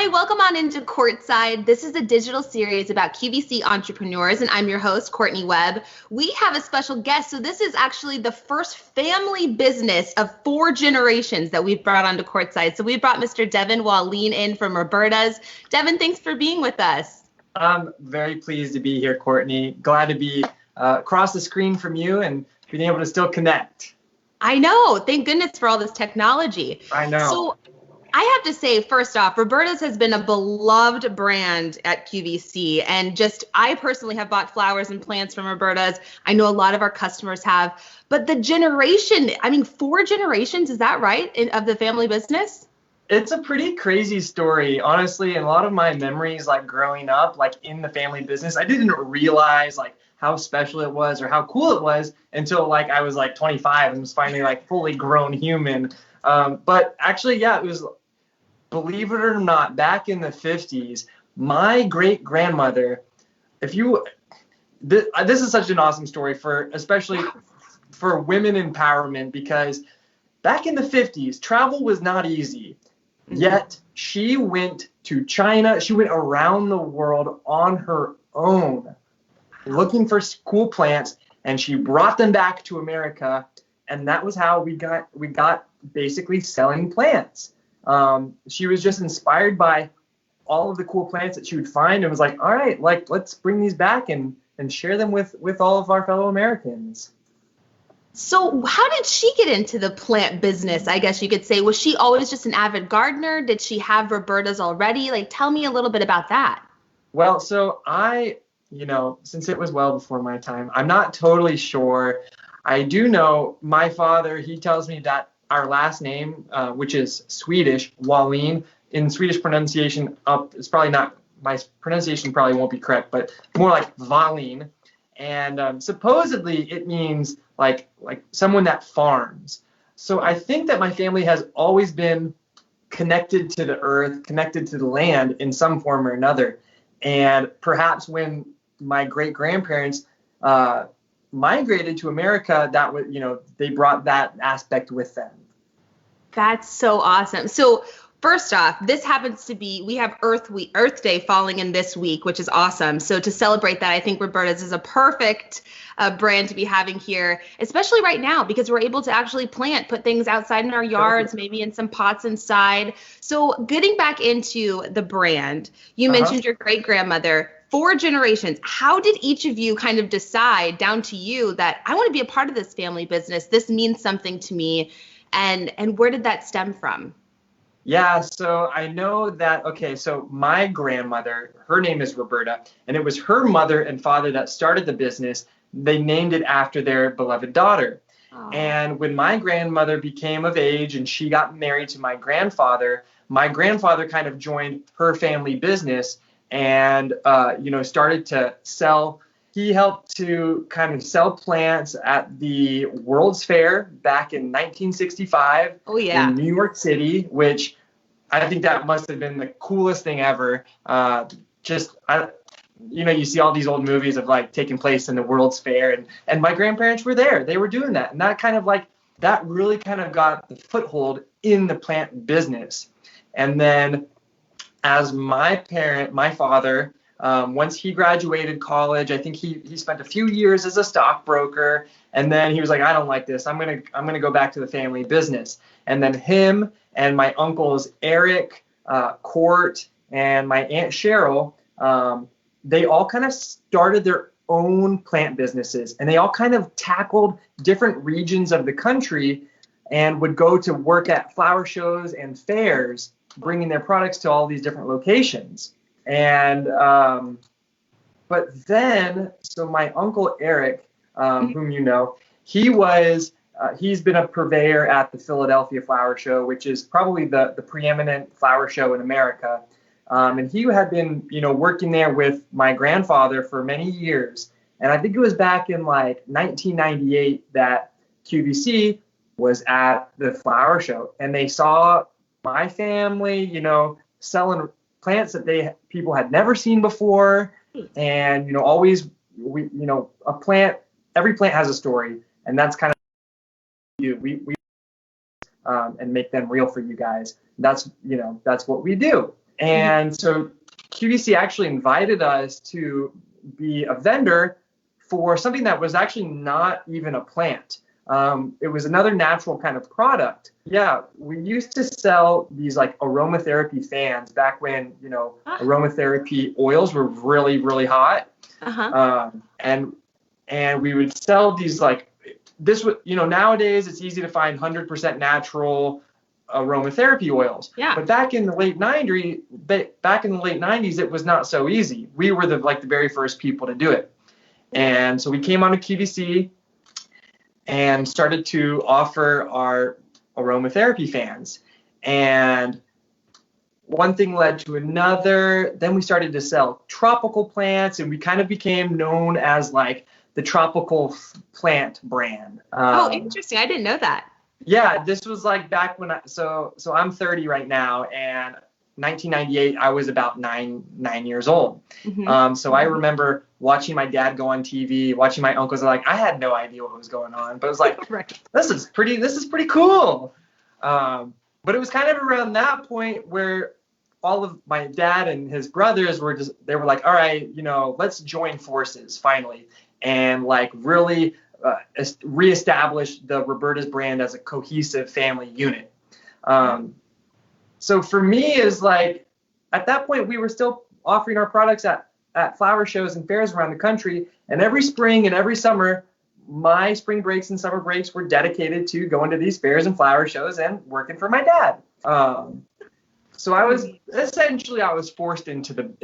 Hi, welcome on into Courtside. This is a digital series about QVC entrepreneurs, and I'm your host, Courtney Webb. We have a special guest. So this is actually the first family business of 4 generations that we've brought onto Courtside. So we brought Mr. Devin Wallien in from Robertas. Devin, thanks for being with us. I'm very pleased to be here, Courtney. Glad to be across the screen from you and being able to still connect. I know. Thank goodness for all this technology. I know. So I have to say, first off, Roberta's has been a beloved brand at QVC, and I personally have bought flowers and plants from Roberta's. I know a lot of our customers have, but the generation, 4 generations, is that right, of the family business? It's a pretty crazy story, honestly. And a lot of my memories, like growing up, like in the family business, I didn't realize like how special it was or how cool it was until like I was like 25 and was finally like fully grown human. But actually, yeah, it was. Believe it or not, back in the 50s, my great grandmother, this is such an awesome story especially for women empowerment, because back in the 50s, travel was not easy. Yet she went to China. She went around the world on her own, looking for cool plants, and she brought them back to America. And that was how we got basically selling plants. She was just inspired by all of the cool plants that she would find and was like, all right, like, let's bring these back and share them with all of our fellow Americans. So how did she get into the plant business, I guess you could say? Was she always just an avid gardener? Did she have Robertas already? Like, tell me a little bit about that. Well, so since it was well before my time, I'm not totally sure. I do know my father, he tells me that our last name, which is Swedish, Wallien, in Swedish pronunciation, it's probably not, my pronunciation probably won't be correct, but more like Wallien. And supposedly it means like someone that farms. So I think that my family has always been connected to the earth, connected to the land in some form or another. And perhaps when my great grandparents migrated to America, that was, they brought that aspect with them. That's so awesome. So first off, this happens to be, we have Earth Day falling in this week, which is awesome. So to celebrate that, I think Roberta's is a perfect brand to be having here, especially right now, because we're able to actually put things outside in our yards, maybe in some pots inside. So getting back into the brand, you mentioned your great grandmother. 4 generations. How did each of you kind of decide down to you that I want to be a part of this family business? This means something to me. And where did that stem from? Yeah, so I know that, so my grandmother, her name is Roberta, and it was her mother and father that started the business. They named it after their beloved daughter. Aww. And when my grandmother became of age and she got married to my grandfather kind of joined her family business and, started to sell. He helped to kind of sell plants at the World's Fair back in 1965 in New York City, which I think that must have been the coolest thing ever. You see all these old movies of like taking place in the World's Fair, and my grandparents were there. They were doing that. And that really kind of got the foothold in the plant business. And then as my father, once he graduated college, I think he spent a few years as a stockbroker, and then he was like, I don't like this. I'm gonna go back to the family business. And then him and my uncles Eric, Court, and my aunt Cheryl, they all kind of started their own plant businesses, and they all kind of tackled different regions of the country and would go to work at flower shows and fairs, bringing their products to all these different locations. And but then, so my uncle Eric, whom you know, he's been a purveyor at the Philadelphia Flower Show, which is probably the preeminent flower show in America. And he had been, working there with my grandfather for many years. And I think it was back in like 1998 that QVC was at the flower show, and they saw my family, selling plants that people had never seen before. And, every plant has a story, and that's kind of we and make them real for you guys. That's what we do. And so QVC actually invited us to be a vendor for something that was actually not even a plant. It was another natural kind of product. Yeah, we used to sell these like aromatherapy fans back when, aromatherapy oils were really, really hot. And we would sell these like this. Nowadays it's easy to find 100% natural aromatherapy oils. Yeah. But back in the late 90s, it was not so easy. We were the very first people to do it. And so we came onto QVC and started to offer our aromatherapy fans. And one thing led to another. Then we started to sell tropical plants, and we kind of became known as like the tropical plant brand. Interesting. I didn't know that. Yeah, this was like back when so I'm 30 right now, and 1998 I was about nine years old. So I remember watching my dad go on TV, watching my uncles. Like, I had no idea what was going on, but it was like, this is pretty cool. But it was kind of around that point where all of my dad and his brothers were like, all right, let's join forces finally, and like really reestablish the Roberta's brand as a cohesive family unit. So for me, is like, at that point, we were still offering our products at flower shows and fairs around the country. And every spring and every summer, my spring breaks and summer breaks were dedicated to going to these fairs and flower shows and working for my dad. So I was forced into the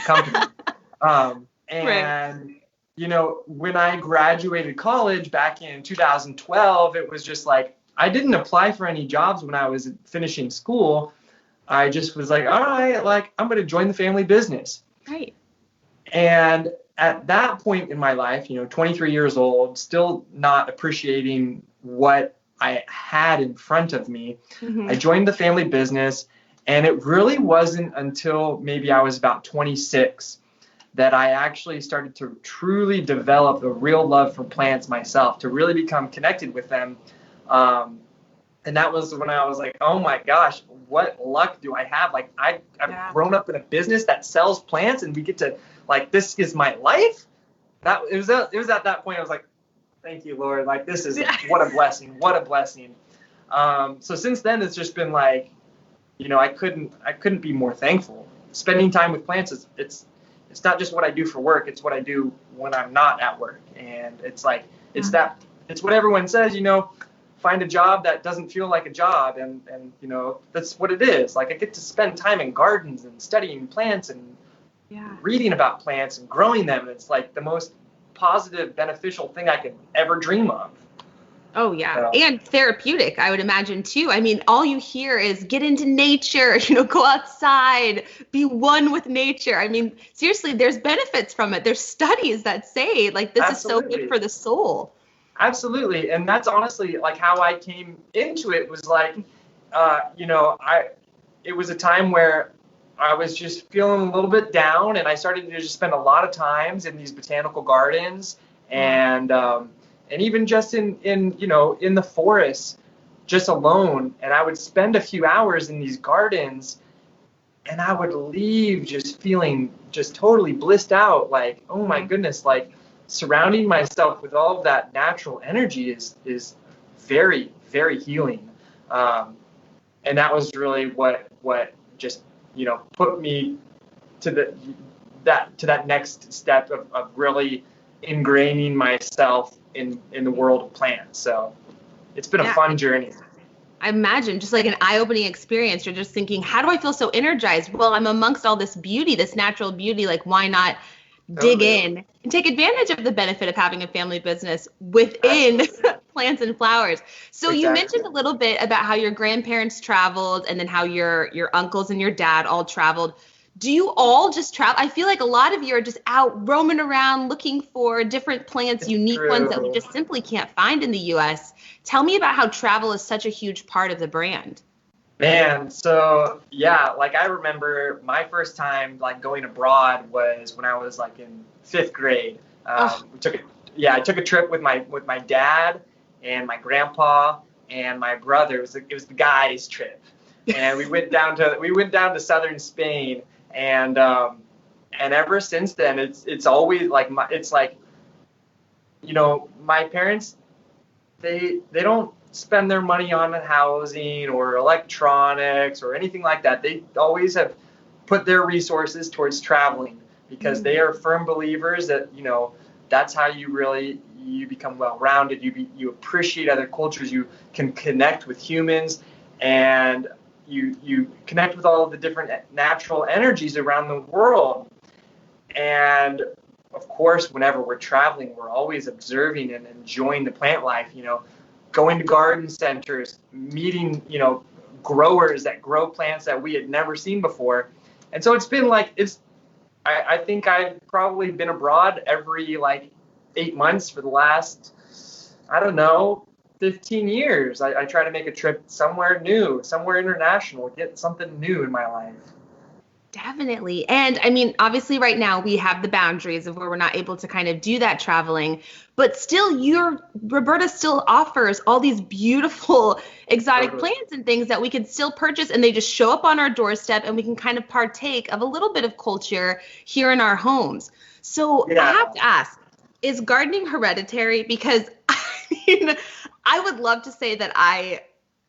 company. And when I graduated college back in 2012, it was just like, I didn't apply for any jobs when I was finishing school. I just was like, all right, like, I'm going to join the family business. Right. And at that point in my life, 23 years old, still not appreciating what I had in front of me, I joined the family business. And it really wasn't until maybe I was about 26 that I actually started to truly develop a real love for plants myself, to really become connected with them. And that was when I was like, oh my gosh, what luck do I have? Like, I've grown up in a business that sells plants, and we get to, like, this is my life. It was at that point I was like, thank you, Lord. Like, this is what a blessing. What a blessing. So since then, it's just been like, I couldn't be more thankful. Spending time with plants it's not just what I do for work, it's what I do when I'm not at work. And it's like, it's what everyone says, find a job that doesn't feel like a job. And that's what it is. Like, I get to spend time in gardens and studying plants and reading about plants and growing them. It's like the most positive, beneficial thing I could ever dream of. Oh, yeah. And therapeutic, I would imagine, too. I mean, all you hear is get into nature, go outside, be one with nature. I mean, seriously, there's benefits from it. There's studies that say, like, this Absolutely. Is so good for the soul. Absolutely. And that's honestly, like, how I came into it was like, it was a time where I was just feeling a little bit down, and I started to just spend a lot of times in these botanical gardens and even just in the forest, just alone. And I would spend a few hours in these gardens, and I would leave just feeling just totally blissed out. Like, oh my goodness, like, surrounding myself with all of that natural energy is very, very healing. And that was really what just, put me to that next step of really ingraining myself in the world of plants. So it's been a fun journey. I imagine just like an eye-opening experience. You're just thinking, how do I feel so energized? Well, I'm amongst all this beauty, this natural beauty. Like, why not dig in and take advantage of the benefit of having a family business within plants and flowers? So You mentioned a little bit about how your grandparents traveled, and then how your uncles and your dad all traveled. Do you all just travel? I feel like a lot of you are just out roaming around looking for different plants, unique ones that we just simply can't find in the U.S. Tell me about how travel is such a huge part of the brand. Man, so like, I remember my first time like going abroad was when I was like in 5th grade. I took a trip with my dad and my grandpa and my brother. It was the guys' trip. and we went down to southern Spain, and ever since then it's always like my parents, they don't spend their money on housing or electronics or anything like that. They always have put their resources towards traveling, because they are firm believers that that's how you become well-rounded. You appreciate other cultures. You can connect with humans, and you connect with all of the different natural energies around the world. And of course, whenever we're traveling, we're always observing and enjoying the plant life. Going to garden centers, meeting growers that grow plants that we had never seen before. And so it's been I think I've probably been abroad every 8 months for the last, I don't know, 15 years. I try to make a trip somewhere new, somewhere international, get something new in my life. Definitely. And I mean, obviously right now we have the boundaries of where we're not able to kind of do that traveling, but still Roberta still offers all these beautiful exotic plants and things that we can still purchase, and they just show up on our doorstep, and we can kind of partake of a little bit of culture here in our homes. So I have to ask, is gardening hereditary? Because I would love to say that I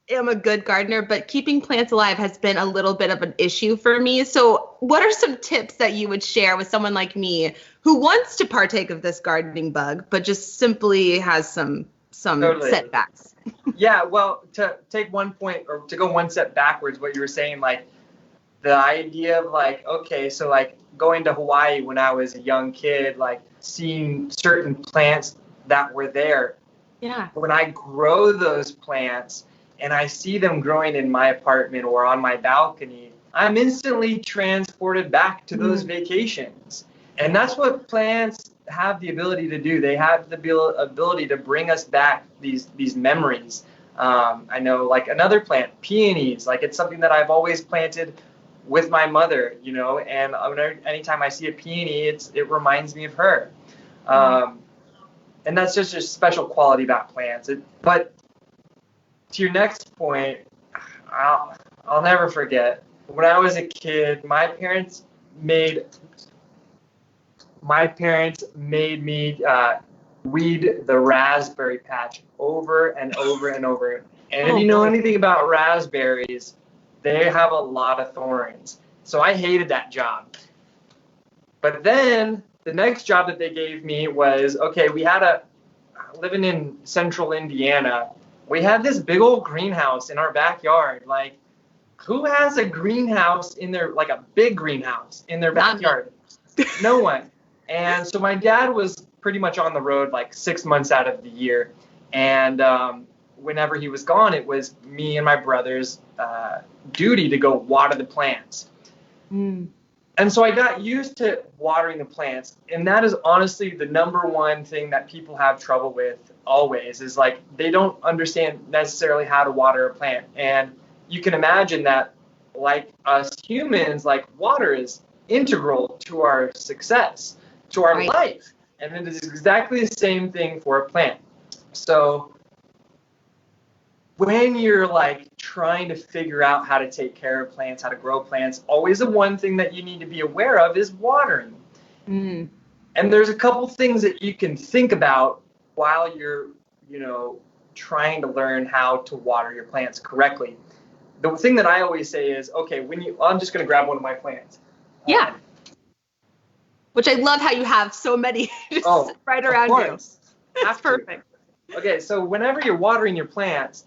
am a good gardener, but keeping plants alive has been a little bit of an issue for me. So what are some tips that you would share with someone like me who wants to partake of this gardening bug, but just simply has some setbacks? Yeah, well, to take one point, or to go one step backwards, what you were saying, the idea of okay, so going to Hawaii when I was a young kid, seeing certain plants that were there. Yeah. When I grow those plants and I see them growing in my apartment or on my balcony, I'm instantly transported back to those vacations. And that's what plants have the ability to do. They have the ability to bring us back these memories. I know another plant, peonies, it's something that I've always planted with my mother, and anytime I see a peony, it reminds me of her. And that's just a special quality about plants. But to your next point, I'll never forget. When I was a kid, my parents made me weed the raspberry patch over and over and over. And if you know anything about raspberries, they have a lot of thorns. So I hated that job. But then the next job that they gave me was, okay, living in central Indiana, we had this big old greenhouse in our backyard. Who has a greenhouse in their, a big greenhouse in their backyard? No one. And so my dad was pretty much on the road 6 months out of the year. And whenever he was gone, it was me and my brother's duty to go water the plants. And so I got used to watering the plants. And that is honestly the number one thing that people have trouble with always, is they don't understand necessarily how to water a plant. And you can imagine that, like us humans, water is integral to our success, to our life. And it is exactly the same thing for a plant. So when you're trying to figure out how to take care of plants, how to grow plants, always the one thing that you need to be aware of is watering. And there's a couple things that you can think about while you're, trying to learn how to water your plants correctly. The thing that I always say is, okay, I'm just going to grab one of my plants. Yeah. Which I love how you have so many right around you. That's perfect. Okay, so whenever you're watering your plants,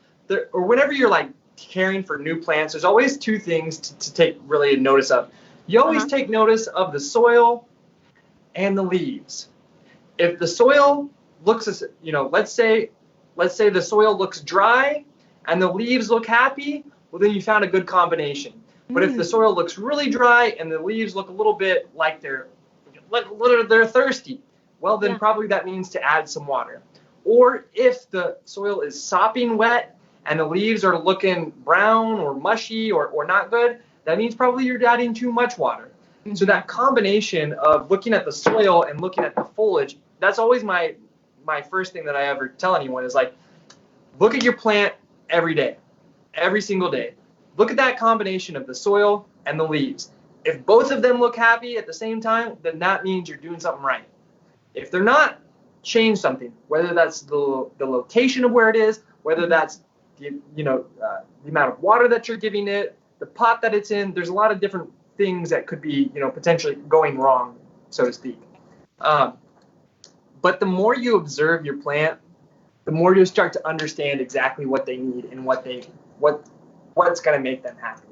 or whenever you're caring for new plants, there's always two things to take really notice of. You always take notice of the soil and the leaves. If the soil looks, let's say the soil looks dry and the leaves look happy, well, then you found a good combination. But if the soil looks really dry and the leaves look a little bit like they're thirsty, well, then probably that means to add some water. Or if the soil is sopping wet and the leaves are looking brown or mushy or not good, that means probably you're adding too much water. So that combination of looking at the soil and looking at the foliage, that's always my first thing that I ever tell anyone is look at your plant every day, every single day. look at that combination of the soil and the leaves. If both of them look happy at the same time, then that means you're doing something right. If they're not, change something, whether that's the location of where it is, whether that's the amount of water that you're giving it, the pot that it's in. There's a lot of different things that could be, potentially going wrong, so to speak. But the more you observe your plant, the more you start to understand exactly what they need and what's going to make them happy.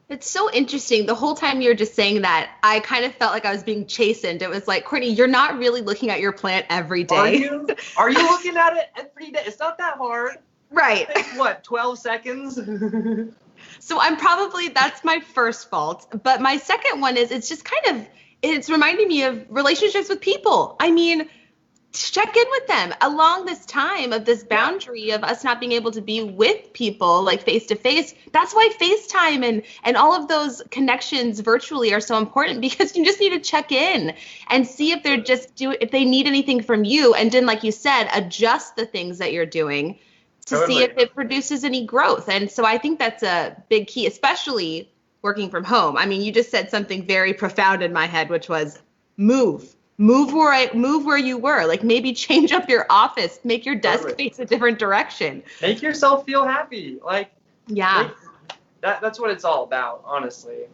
It's so interesting. The whole time you were just saying that, I kind of felt like I was being chastened. It was like, Courtney, you're not really looking at your plant every day. Are you? Are you looking at it every day? It's not that hard. Right. It takes, what, 12 seconds? So that's my first fault. But my second one is it's reminding me of relationships with people. I mean, check in with them along this time of this boundary of us not being able to be with people like face to face. That's why FaceTime and all of those connections virtually are so important, because you just need to check in and see if if they need anything from you. And then, like you said, adjust the things that you're doing to see if it produces any growth. And so I think that's a big key, especially working from home. I mean, you just said something very profound in my head, which was move where you were. Like, maybe change up your office, make your desk face a different direction. Make yourself feel happy. Yeah. That's what it's all about, honestly.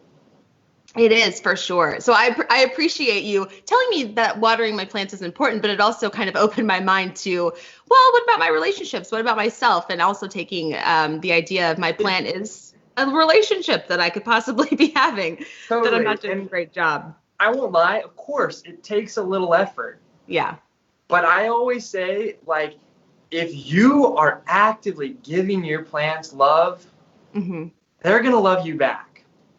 It is, for sure. So I appreciate you telling me that watering my plants is important, but it also kind of opened my mind to, well, what about my relationships? What about myself? And also taking the idea of my plant is a relationship that I could possibly be having, that I'm not doing a great job. I won't lie, of course, it takes a little effort. Yeah. But I always say, if you are actively giving your plants love, they're going to love you back.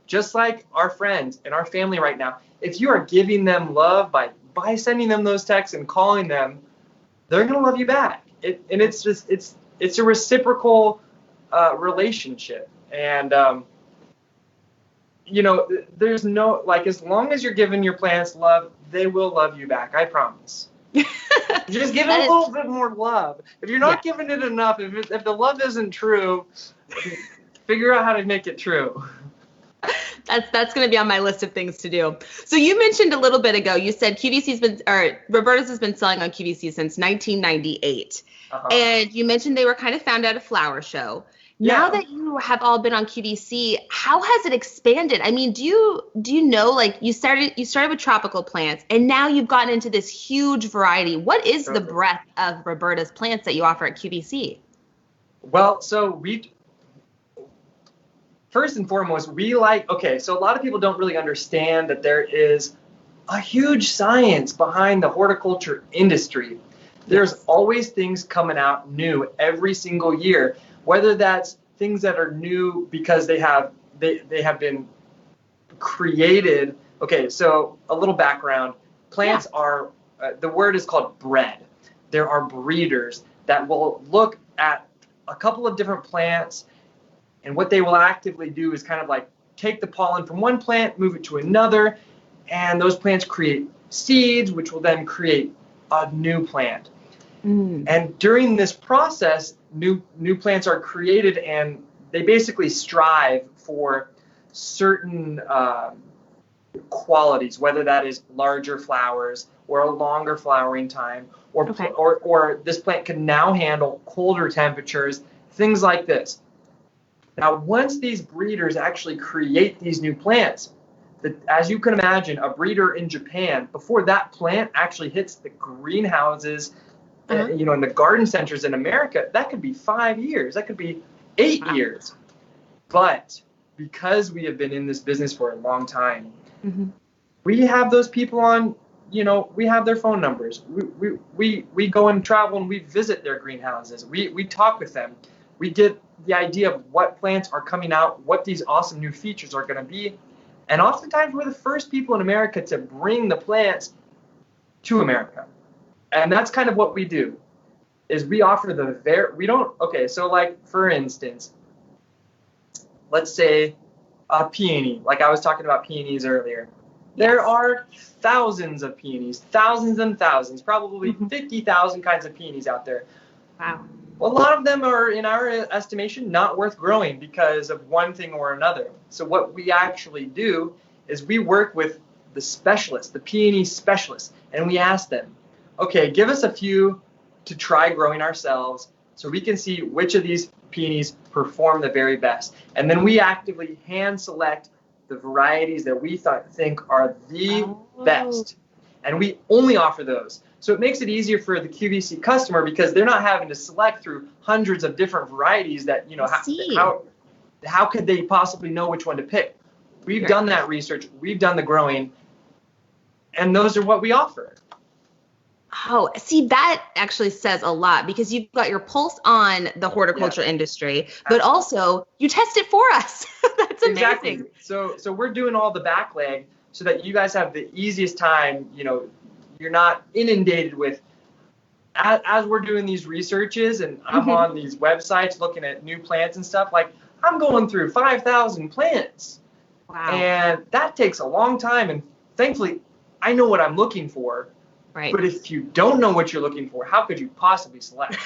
Just like our friends and our family right now. If you are giving them love by sending them those texts and calling them, they're going to love you back. It's a reciprocal relationship. And, there's no, as long as you're giving your plants love, they will love you back. I promise. Just give it a little bit more love. If you're not giving it enough, if the love isn't true, figure out how to make it true. That's going to be on my list of things to do. So you mentioned a little bit ago, you said Roberta's has been selling on QVC since 1998. And you mentioned they were kind of found at a flower show. Now that you have all been on QVC, how has it expanded? I mean, do you know, you started with tropical plants, and now you've gotten into this huge variety. What is the breadth of Roberta's plants that you offer at QVC? Well, so first and foremost, so a lot of people don't really understand that there is a huge science behind the horticulture industry. There's always things coming out new every single year. Whether that's things that are new because they have been created. Okay, so a little background. Plants are, the word is called bred. There are breeders that will look at a couple of different plants, and what they will actively do is kind of take the pollen from one plant, move it to another, and those plants create seeds, which will then create a new plant. And during this process, new plants are created, and they basically strive for certain qualities, whether that is larger flowers or a longer flowering time, or this plant can now handle colder temperatures, things like this. Now, once these breeders actually create these new plants, as you can imagine, a breeder in Japan, before that plant actually hits the greenhouses, in the garden centers in America, that could be 5 years. That could be 8 years. But because we have been in this business for a long time, we have those people on, we have their phone numbers. We go and travel and we visit their greenhouses. We talk with them. We get the idea of what plants are coming out, what these awesome new features are going to be. And oftentimes we're the first people in America to bring the plants to America. And that's kind of what we do, is we offer for instance, let's say a peony, like I was talking about peonies earlier. There are thousands of peonies, thousands and thousands, probably 50,000 kinds of peonies out there. Wow. A lot of them are, in our estimation, not worth growing because of one thing or another. So what we actually do is we work with the specialists, the peony specialists, and we ask them, okay, give us a few to try growing ourselves so we can see which of these peonies perform the very best. And then we actively hand select the varieties that we think are the best. And we only offer those. So it makes it easier for the QVC customer because they're not having to select through hundreds of different varieties that, how could they possibly know which one to pick? We've done that research. We've done the growing. And those are what we offer. Oh, see, that actually says a lot because you've got your pulse on the horticulture industry, but also you test it for us. That's amazing. Exactly. So we're doing all the back leg so that you guys have the easiest time. You're not inundated with, as we're doing these researches and I'm on these websites looking at new plants and stuff, like I'm going through 5,000 plants. Wow. And that takes a long time. And thankfully, I know what I'm looking for. Right. But if you don't know what you're looking for, how could you possibly select?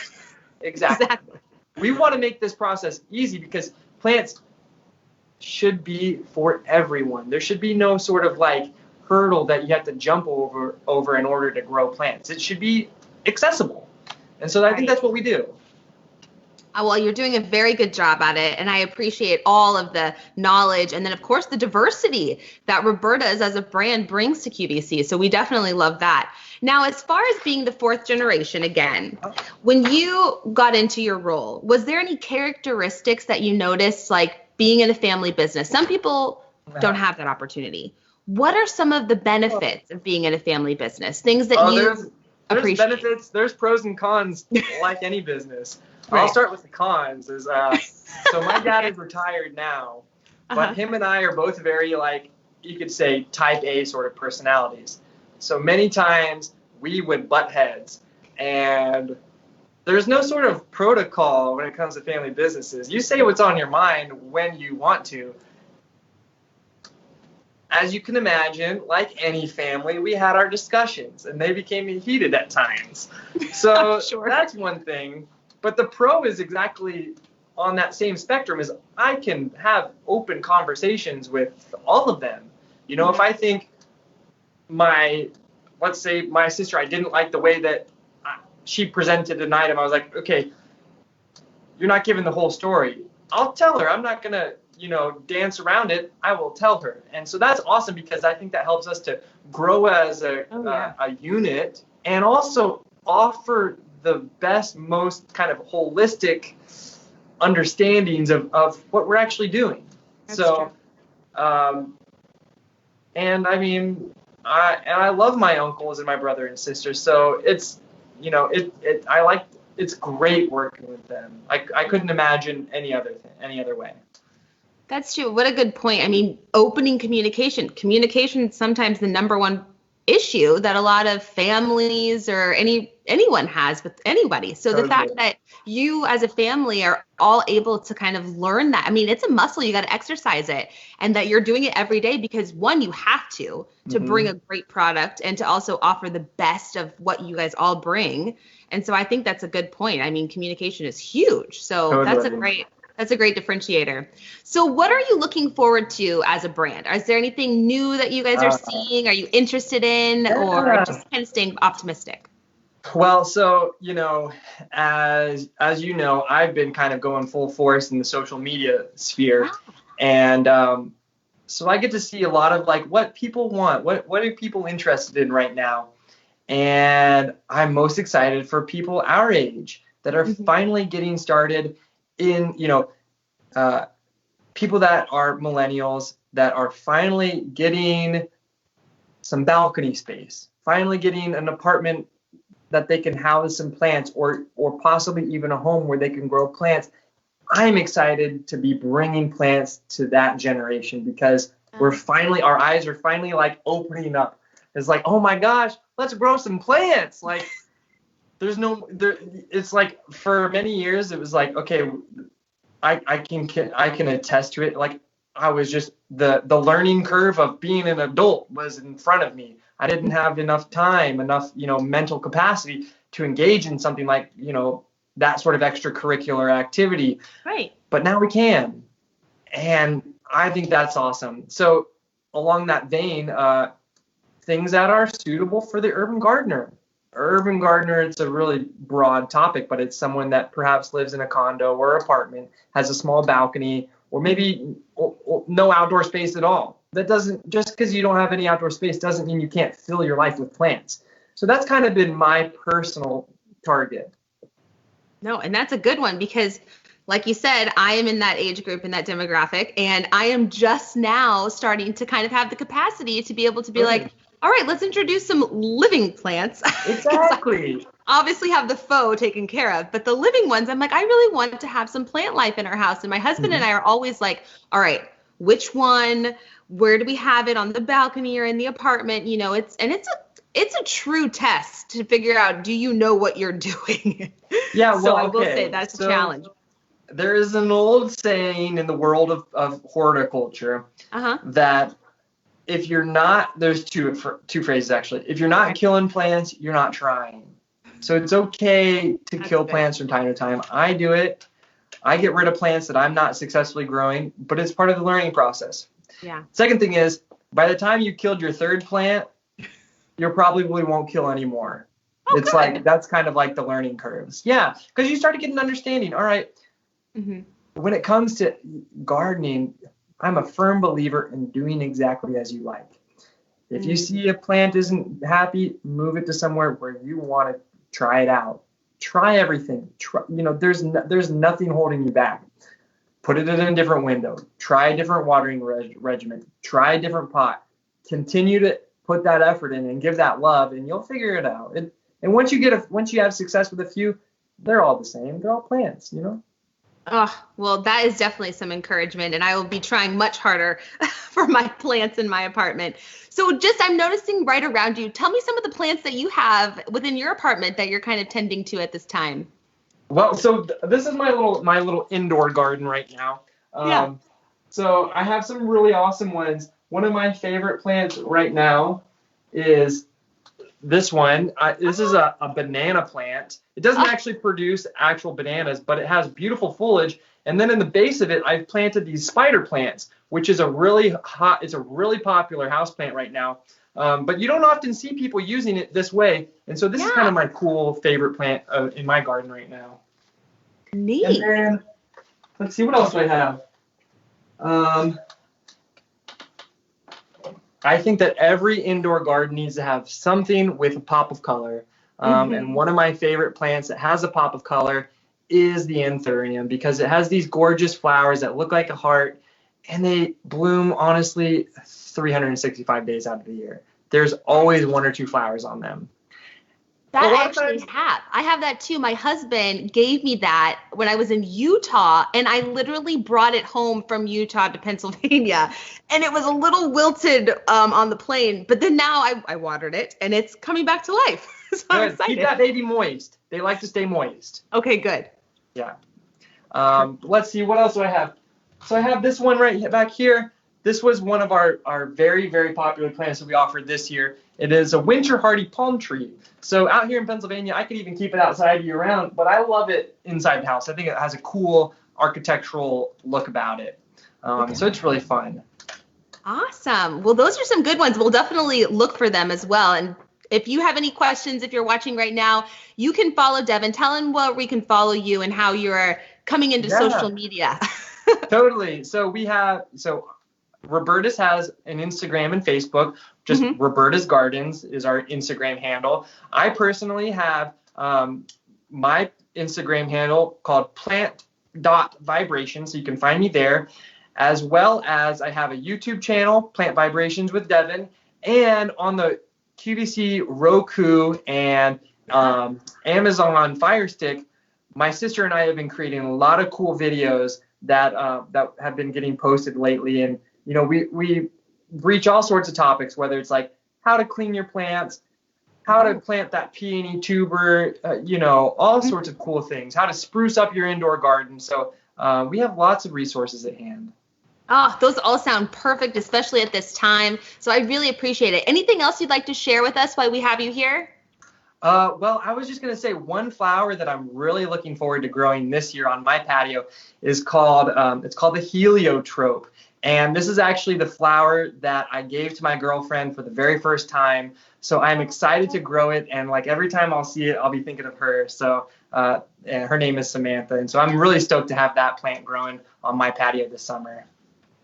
Exactly. We want to make this process easy because plants should be for everyone. There should be no sort of like hurdle that you have to jump over in order to grow plants. It should be accessible. And so I think that's what we do. Well, you're doing a very good job at it, and I appreciate all of the knowledge and then, of course, the diversity that Roberta's as a brand brings to QVC. So we definitely love that. Now, as far as being the fourth generation, again, when you got into your role, was there any characteristics that you noticed, like being in a family business? Some people don't have that opportunity. What are some of the benefits of being in a family business? Things that you appreciate? There's benefits, there's pros and cons like any business. Right. I'll start with the cons. So my dad is retired now, but him and I are both very, like, you could say type A sort of personalities. So many times we would butt heads, and there's no sort of protocol when it comes to family businesses. You say what's on your mind when you want to. As you can imagine, like any family, we had our discussions, and they became heated at times. So That's one thing. But the pro is exactly on that same spectrum is I can have open conversations with all of them. If I think let's say my sister, I didn't like the way that she presented an item. I was like, okay, you're not giving the whole story. I'll tell her. I'm not going to, dance around it. I will tell her. And so that's awesome because I think that helps us to grow as a unit and also offer the best, most kind of holistic understandings of what we're actually doing. That's true. And I mean, I love my uncles and my brother and sisters. So it's, it's great working with them. I couldn't imagine any other way. That's true. What a good point. I mean, opening communication. Communication is sometimes the number one issue that a lot of families or anyone has with anybody. So the fact that you as a family are all able to kind of learn that, I mean, it's a muscle, you got to exercise it, and that you're doing it every day because one, you have to bring a great product and to also offer the best of what you guys all bring. And so I think that's a good point. I mean, communication is huge. So that's a great differentiator. So what are you looking forward to as a brand? Is there anything new that you guys are seeing? Are you interested in or just kind of staying optimistic? Well, so, as you know, I've been kind of going full force in the social media sphere. Wow. And so I get to see a lot of like what people want. What are people interested in right now? And I'm most excited for people our age that are finally getting started in, people that are millennials that are finally getting some balcony space, finally getting an apartment that they can house some plants or possibly even a home where they can grow plants. I'm excited to be bringing plants to that generation because our eyes are finally like opening up. It's like, oh my gosh, let's grow some plants. Like it's like for many years, it was like, okay, I can attest to it. Like I was just the learning curve of being an adult was in front of me. I didn't have enough time, enough, mental capacity to engage in something like, that sort of extracurricular activity. Right. But now we can. And I think that's awesome. So along that vein, things that are suitable for the urban gardener. Urban gardener, it's a really broad topic, but it's someone that perhaps lives in a condo or apartment, has a small balcony, or maybe no outdoor space at all. That doesn't, just because you don't have any outdoor space doesn't mean you can't fill your life with plants. So that's kind of been my personal target. No, and that's a good one because, like you said, I am in that age group, in that demographic, and I am just now starting to kind of have the capacity to be able to be like, all right, let's introduce some living plants. Exactly. Obviously have the faux taken care of, but the living ones, I'm like, I really want to have some plant life in our house. And my husband and I are always like, all right, which one, where do we have it, on the balcony or in the apartment? You know, it's a true test to figure out, do you know what you're doing? Yeah, well, so I will say that's a challenge. There is an old saying in the world of horticulture that if you're not, there's two phrases actually. If you're not killing plants, you're not trying. So it's okay to kill plants from time to time. I do it. I get rid of plants that I'm not successfully growing, but it's part of the learning process. Yeah. Second thing is, by the time you killed your third plant, you probably won't kill anymore. It's like, that's kind of like the learning curves. Yeah, because you start to get an understanding. All right, when it comes to gardening, I'm a firm believer in doing exactly as you like. If you see a plant isn't happy, move it to somewhere where you want to try it out. Try everything. There's nothing holding you back. Put it in a different window. Try a different watering regimen. Try a different pot. Continue to put that effort in and give that love, and you'll figure it out. And once you have success with a few, they're all the same. They're all plants, Oh, well, that is definitely some encouragement, and I will be trying much harder for my plants in my apartment. So I'm noticing right around you, tell me some of the plants that you have within your apartment that you're kind of tending to at this time. Well, so this is my little indoor garden right now. So I have some really awesome ones. One of my favorite plants right now is this one. This is a banana plant. It doesn't actually produce actual bananas, but it has beautiful foliage. And then in the base of it, I've planted these spider plants, which is it's a really popular house plant right now. But you don't often see people using it this way. And so this is kind of my cool favorite plant in my garden right now. Neat. And then, let's see, what else do I have? I think that every indoor garden needs to have something with a pop of color. And one of my favorite plants that has a pop of color is the anthurium, because it has these gorgeous flowers that look like a heart, and they bloom, honestly, 365 days out of the year. There's always one or two flowers on them. I have that too. My husband gave me that when I was in Utah, and I literally brought it home from Utah to Pennsylvania, and it was a little wilted on the plane, but then now I watered it and it's coming back to life. So I'm excited. Keep that baby moist. They like to stay moist. Okay, good. Yeah. Let's see, what else do I have? So I have this one right back here. This was one of our very, very popular plants that we offered this year. It is a winter hardy palm tree. So out here in Pennsylvania, I could even keep it outside year round, but I love it inside the house. I think it has a cool architectural look about it. So it's really fun. Awesome. Well, those are some good ones. We'll definitely look for them as well. And if you have any questions, if you're watching right now, you can follow Devin. Tell him where we can follow you and how you're coming into social media. Totally. So Robertas has an Instagram and Facebook. Just Roberta's Gardens is our Instagram handle. I personally have my Instagram handle called plant.vibration, so you can find me there, as well as I have a YouTube channel, Plant Vibrations with Devin, and on the QVC, Roku, and Amazon Fire Stick, my sister and I have been creating a lot of cool videos that have been getting posted lately. And we reach all sorts of topics, whether it's like how to clean your plants, how to plant that peony tuber, all sorts of cool things, how to spruce up your indoor garden. So we have lots of resources at hand. Oh, those all sound perfect, especially at this time. So I really appreciate it. Anything else you'd like to share with us while we have you here? Well, I was just going to say one flower that I'm really looking forward to growing this year on my patio is called it's called the heliotrope. And this is actually the flower that I gave to my girlfriend for the very first time. So I'm excited to grow it. And like every time I'll see it, I'll be thinking of her. So and her name is Samantha. And so I'm really stoked to have that plant growing on my patio this summer.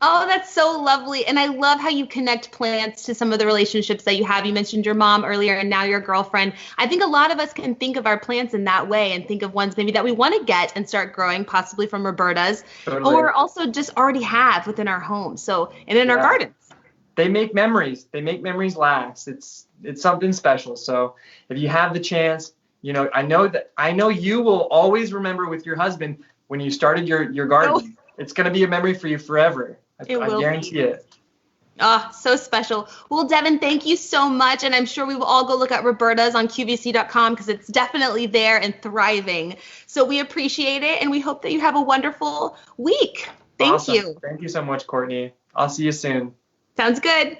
Oh, that's so lovely. And I love how you connect plants to some of the relationships that you have. You mentioned your mom earlier and now your girlfriend. I think a lot of us can think of our plants in that way and think of ones maybe that we want to get and start growing, possibly from Roberta's, Totally. or also just already have within our home. So, and in our Yeah. gardens. They make memories. They make memories last. It's something special. So if you have the chance, I know you will always remember with your husband when you started your garden. Oh, It's going to be a memory for you forever. it I will guarantee be. it. Oh, so special. Well, Devin, thank you so much. And I'm sure we will all go look at Roberta's on QVC.com because it's definitely there and thriving. So we appreciate it. And we hope that you have a wonderful week. Thank Awesome. you. Thank you so much, Courtney. I'll see you soon. Sounds good.